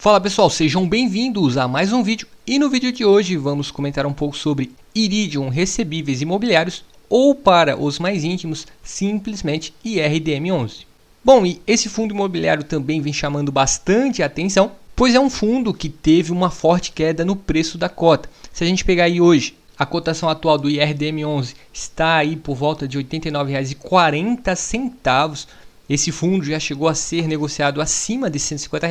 Fala pessoal, sejam bem-vindos a mais um vídeo e no vídeo de hoje vamos comentar um pouco sobre Iridium recebíveis imobiliários ou, para os mais íntimos, simplesmente IRDM11. Bom, e esse fundo imobiliário também vem chamando bastante atenção, pois é um fundo que teve uma forte queda no preço da cota. Se a gente pegar aí hoje, a cotação atual do IRDM11 está aí por volta de R$ 89,40. Esse fundo já chegou a ser negociado acima de R$ 150.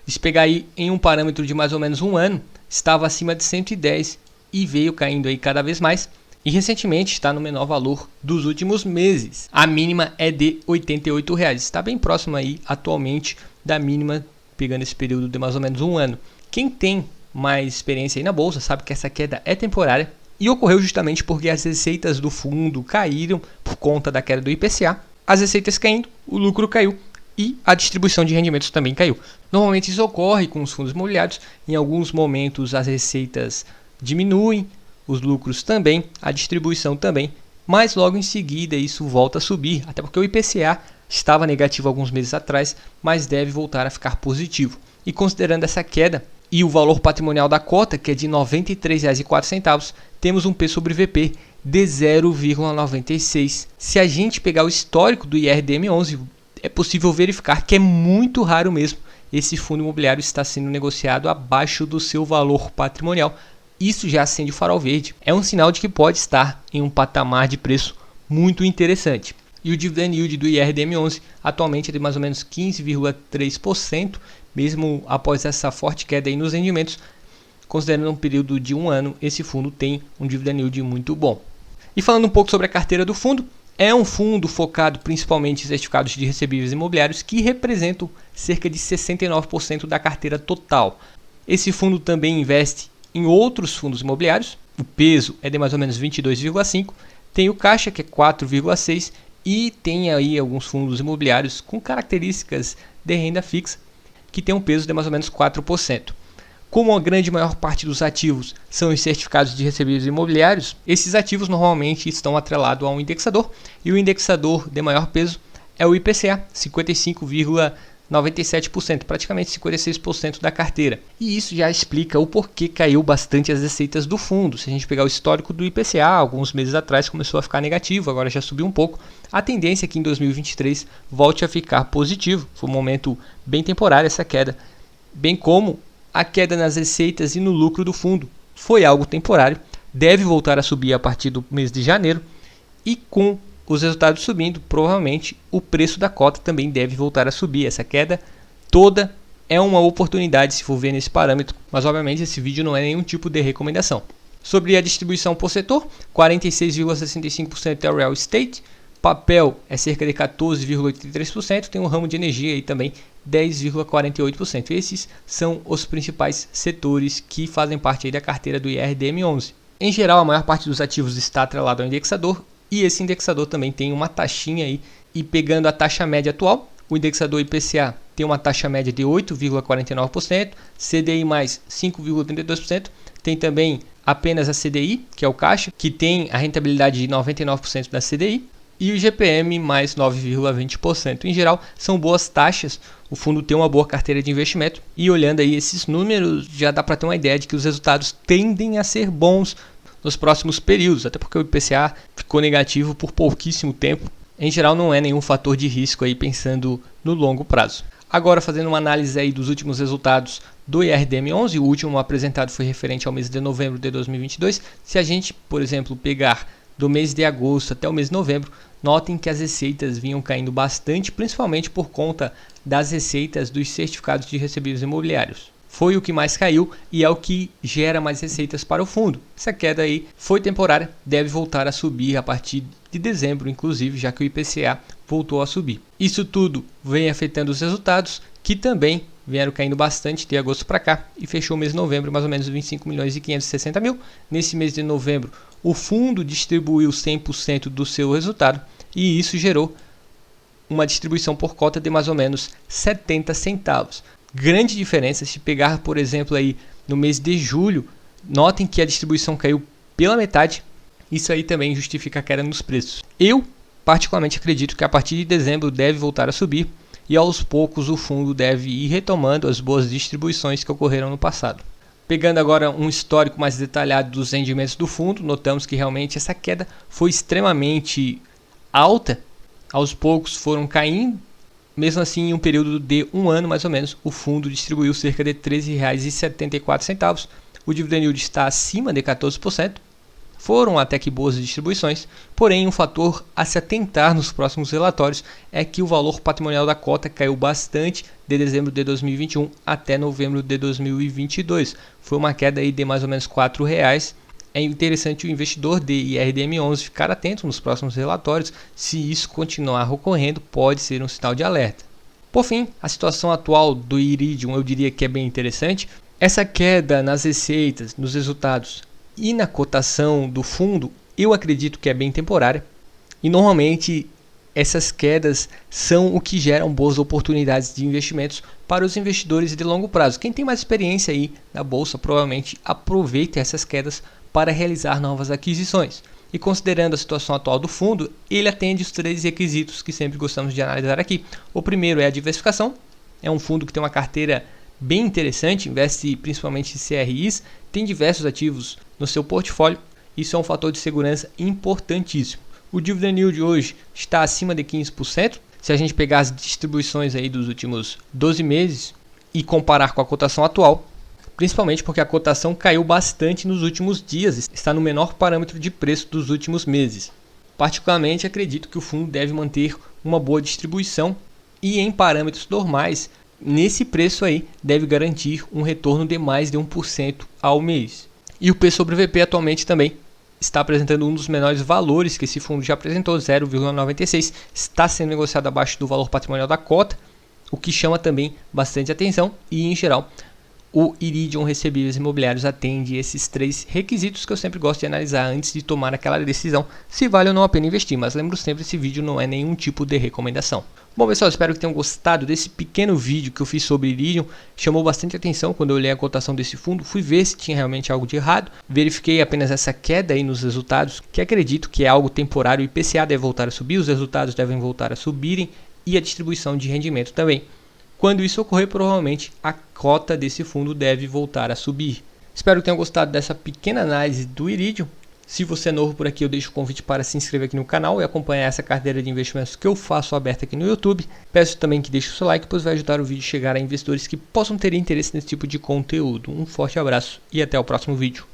Se pegar aí em um parâmetro de mais ou menos um ano, estava acima de 110 e veio caindo aí cada vez mais. E recentemente está no menor valor dos últimos meses. A mínima é de R$ 88. Está bem próximo aí atualmente da mínima, pegando esse período de mais ou menos um ano. Quem tem mais experiência aí na bolsa sabe que essa queda é temporária e ocorreu justamente porque as receitas do fundo caíram por conta da queda do IPCA. As receitas caindo, o lucro caiu e a distribuição de rendimentos também caiu. Normalmente isso ocorre com os fundos imobiliários. Em alguns momentos as receitas diminuem, os lucros também, a distribuição também, mas logo em seguida isso volta a subir, até porque o IPCA estava negativo alguns meses atrás, mas deve voltar a ficar positivo. E considerando essa queda e o valor patrimonial da cota, que é de R$ 93,04, temos um P sobre VP de 0,96. Se a gente pegar o histórico do IRDM11, é possível verificar que é muito raro mesmo esse fundo imobiliário estar sendo negociado abaixo do seu valor patrimonial. Isso já acende o farol verde. É um sinal de que pode estar em um patamar de preço muito interessante. E o dividend yield do IRDM11 atualmente é de mais ou menos 15,3%, mesmo após essa forte queda aí nos rendimentos. Considerando um período de um ano, esse fundo tem um dividend yield muito bom. E falando um pouco sobre a carteira do fundo, é um fundo focado principalmente em certificados de recebíveis imobiliários que representam cerca de 69% da carteira total. Esse fundo também investe em outros fundos imobiliários, o peso é de mais ou menos 22,5%, tem o caixa que é 4,6% e tem aí alguns fundos imobiliários com características de renda fixa que tem um peso de mais ou menos 4%. Como a grande maior parte dos ativos são os certificados de recebíveis imobiliários, esses ativos normalmente estão atrelados a um indexador, e o indexador de maior peso é o IPCA, 55,97%, praticamente 56% da carteira. E isso já explica o porquê caiu bastante as receitas do fundo. Se a gente pegar o histórico do IPCA, alguns meses atrás começou a ficar negativo, agora já subiu um pouco. A tendência é que em 2023 volte a ficar positivo. Foi um momento bem temporário essa queda, bem como a queda nas receitas e no lucro do fundo foi algo temporário, deve voltar a subir a partir do mês de janeiro e com os resultados subindo, provavelmente o preço da cota também deve voltar a subir. Essa queda toda é uma oportunidade se for ver nesse parâmetro, mas obviamente esse vídeo não é nenhum tipo de recomendação. Sobre a distribuição por setor, 46,65% é o real estate, papel é cerca de 14,83%, tem um ramo de energia aí também 10,48%. Esses são os principais setores que fazem parte aí da carteira do IRDM11. Em geral, a maior parte dos ativos está atrelado ao indexador e esse indexador também tem uma taxinha aí. E pegando a taxa média atual, o indexador IPCA tem uma taxa média de 8,49%, CDI mais 5,32%, tem também apenas a CDI, que é o caixa, que tem a rentabilidade de 99% da CDI, e o GPM mais 9,20%. Em geral, são boas taxas, o fundo tem uma boa carteira de investimento e olhando aí esses números já dá para ter uma ideia de que os resultados tendem a ser bons nos próximos períodos, até porque o IPCA ficou negativo por pouquíssimo tempo. Em geral, não é nenhum fator de risco aí pensando no longo prazo. Agora, fazendo uma análise aí dos últimos resultados do IRDM11, o último apresentado foi referente ao mês de novembro de 2022. Se a gente, por exemplo, pegar do mês de agosto até o mês de novembro, notem que as receitas vinham caindo bastante, principalmente por conta das receitas dos certificados de recebíveis imobiliários. Foi o que mais caiu e é o que gera mais receitas para o fundo. Essa queda aí foi temporária, deve voltar a subir a partir de dezembro, inclusive, já que o IPCA voltou a subir. Isso tudo vem afetando os resultados, que também vieram caindo bastante de agosto para cá e fechou o mês de novembro mais ou menos 25.560.000. Nesse mês de novembro, o fundo distribuiu 100% do seu resultado e isso gerou uma distribuição por cota de mais ou menos 70 centavos. Grande diferença se pegar, por exemplo, aí no mês de julho, notem que a distribuição caiu pela metade. Isso aí também justifica a queda nos preços. Eu particularmente acredito que a partir de dezembro deve voltar a subir e aos poucos o fundo deve ir retomando as boas distribuições que ocorreram no passado. Pegando agora um histórico mais detalhado dos rendimentos do fundo, notamos que realmente essa queda foi extremamente alta, aos poucos foram caindo, mesmo assim em um período de um ano mais ou menos, o fundo distribuiu cerca de R$ 13,74, o dividend yield está acima de 14%, foram até que boas distribuições, porém um fator a se atentar nos próximos relatórios é que o valor patrimonial da cota caiu bastante de dezembro de 2021 até novembro de 2022. Foi uma queda aí de mais ou menos R$ 4,00. É interessante o investidor de IRDM11 ficar atento nos próximos relatórios. Se isso continuar ocorrendo, pode ser um sinal de alerta. Por fim, a situação atual do Iridium eu diria que é bem interessante. Essa queda nas receitas, nos resultados e na cotação do fundo, eu acredito que é bem temporária. E normalmente essas quedas são o que geram boas oportunidades de investimentos para os investidores de longo prazo. Quem tem mais experiência aí na bolsa provavelmente aproveita essas quedas para realizar novas aquisições. E considerando a situação atual do fundo, ele atende os 3 requisitos que sempre gostamos de analisar aqui. O primeiro é a diversificação. É um fundo que tem uma carteira bem interessante, investe principalmente em CRIs, tem diversos ativos no seu portfólio. Isso é um fator de segurança importantíssimo. O dividend yield hoje está acima de 15%. Se a gente pegar as distribuições aí dos últimos 12 meses e comparar com a cotação atual, principalmente porque a cotação caiu bastante nos últimos dias, está no menor parâmetro de preço dos últimos meses. Particularmente acredito que o fundo deve manter uma boa distribuição e em parâmetros normais, nesse preço aí, deve garantir um retorno de mais de 1% ao mês. E o P sobre VP atualmente também está apresentando um dos menores valores que esse fundo já apresentou, 0,96, está sendo negociado abaixo do valor patrimonial da cota, o que chama também bastante atenção e, em geral, o Iridium Recebíveis Imobiliários atende esses 3 requisitos que eu sempre gosto de analisar antes de tomar aquela decisão se vale ou não a pena investir, mas lembro sempre, esse vídeo não é nenhum tipo de recomendação. Bom pessoal, espero que tenham gostado desse pequeno vídeo que eu fiz sobre Iridium. Chamou bastante atenção quando eu olhei a cotação desse fundo, fui ver se tinha realmente algo de errado, verifiquei apenas essa queda aí nos resultados, que acredito que é algo temporário. O IPCA deve voltar a subir, os resultados devem voltar a subirem e a distribuição de rendimento também. Quando isso ocorrer, provavelmente a cota desse fundo deve voltar a subir. Espero que tenham gostado dessa pequena análise do Iridium. Se você é novo por aqui, eu deixo o convite para se inscrever aqui no canal e acompanhar essa carteira de investimentos que eu faço aberta aqui no YouTube. Peço também que deixe o seu like, pois vai ajudar o vídeo a chegar a investidores que possam ter interesse nesse tipo de conteúdo. Um forte abraço e até o próximo vídeo.